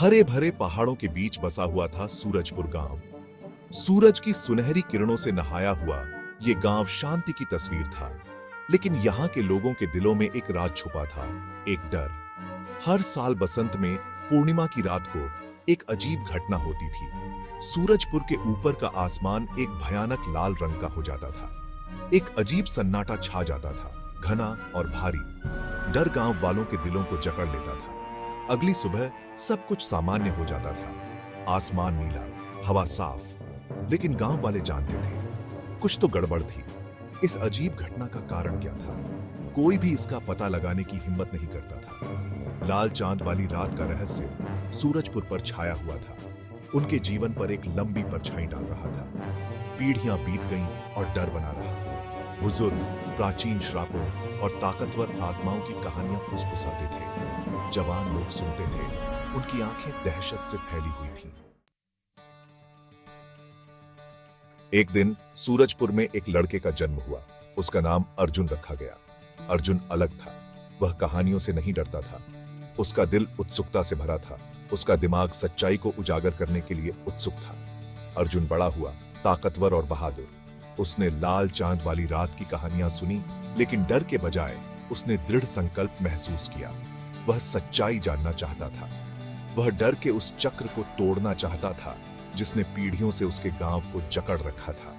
हरे भरे पहाड़ों के बीच बसा हुआ था सूरजपुर गांव। सूरज की सुनहरी किरणों से नहाया हुआ ये गांव शांति की तस्वीर था। लेकिन यहाँ के लोगों के दिलों में एक राज छुपा था, एक डर। हर साल बसंत में पूर्णिमा की रात को एक अजीब घटना होती थी। सूरजपुर के ऊपर का आसमान एक भयानक लाल रंग का हो जाता था। एक अजीब सन्नाटा छा जाता था, घना और भारी। डर गांव वालों के दिलों को जकड़ लेता था। अगली सुबह सब कुछ सामान्य हो जाता था। आसमान नीला, हवा साफ। लेकिन गांव वाले जानते थे कुछ तो गड़बड़ थी। इस अजीब घटना का कारण क्या था? कोई भी इसका पता लगाने की हिम्मत नहीं करता था। लाल चांद वाली रात का रहस्य सूरजपुर पर छाया हुआ था। उनके जीवन पर एक लंबी परछाई डाल रहा था। पीढ़ियां बीत गईं और डर बना रहा। बुजुर्ग प्राचीन श्रापों और ताकतवर आत्माओं की कहानियां फुसफुसाते थे। जवान लोग सुनते थे, उनकी आंखें दहशत से फैली हुई थीं। एक दिन सूरजपुर में एक लड़के का जन्म हुआ। उसका नाम अर्जुन रखा गया। अर्जुन अलग था। वह कहानियों से नहीं डरता था। उसका दिल उत्सुकता से भरा था। उसका दिमाग सच्चाई को उजागर करने के लिए उत्सुक था। अर्जुन बड़ा हुआ, ताकतवर और बहादुर। उसने लाल चांद वाली रात की कहानियां सुनी, लेकिन डर के बजाय उसने दृढ़ संकल्प महसूस किया। वह सच्चाई जानना चाहता था। वह डर के उस चक्र को तोड़ना चाहता था जिसने पीढ़ियों से उसके गांव को जकड़ रखा था।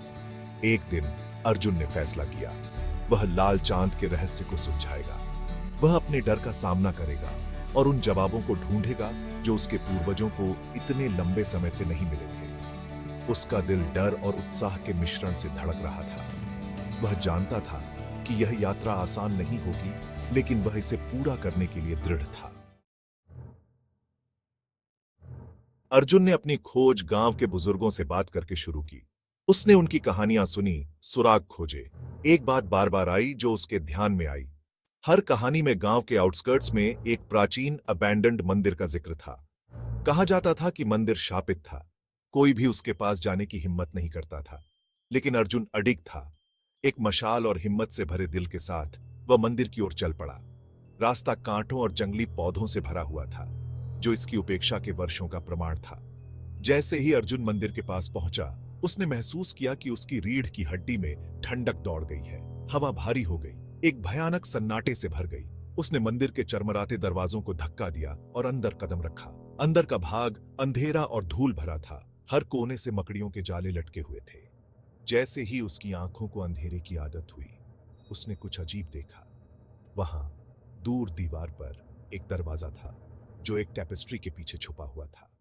एक दिन अर्जुन ने फैसला किया, वह लाल चांद के रहस्य को सुलझाएगा। वह अपने डर का सामना करेगा और उन जवाबों को ढूंढेगा जो उसके पूर्वजों को इतने लंबे समय से नहीं मिले थे। उसका दिल डर और उत्साह के मिश्रण से धड़क रहा था। वह जानता था कि यह यात्रा आसान नहीं होगी, लेकिन वह इसे पूरा करने के लिए दृढ़ था। अर्जुन ने अपनी खोज गांव के बुजुर्गों से बात करके शुरू की। उसने उनकी कहानियां सुनी, सुराग खोजे। एक बात बार बार आई जो उसके ध्यान में आई। हर कहानी में गांव के आउटस्कर्ट्स में एक प्राचीन अबैंडन्ड मंदिर का जिक्र था। कहा जाता था कि मंदिर शापित था। कोई भी उसके पास जाने की हिम्मत नहीं करता था। लेकिन अर्जुन अडिग था। एक मशाल और हिम्मत से भरे दिल के साथ वह मंदिर की ओर चल पड़ा। रास्ता कांटों और जंगली पौधों से भरा हुआ था, जो इसकी उपेक्षा के वर्षों का प्रमाण था। जैसे ही अर्जुन मंदिर के पास पहुंचा, उसने महसूस किया कि उसकी रीढ़ की हड्डी में ठंडक दौड़ गई है। हवा भारी हो गई, एक भयानक सन्नाटे से भर गई। उसने मंदिर के चरमराते दरवाजों को धक्का दिया और अंदर कदम रखा। अंदर का भाग अंधेरा और धूल भरा था। हर कोने से मकड़ियों के जाले लटके हुए थे। जैसे ही उसकी आंखों को अंधेरे की आदत हुई, उसने कुछ अजीब देखा। वहां दूर दीवार पर एक दरवाजा था, जो एक टेपेस्ट्री के पीछे छुपा हुआ था।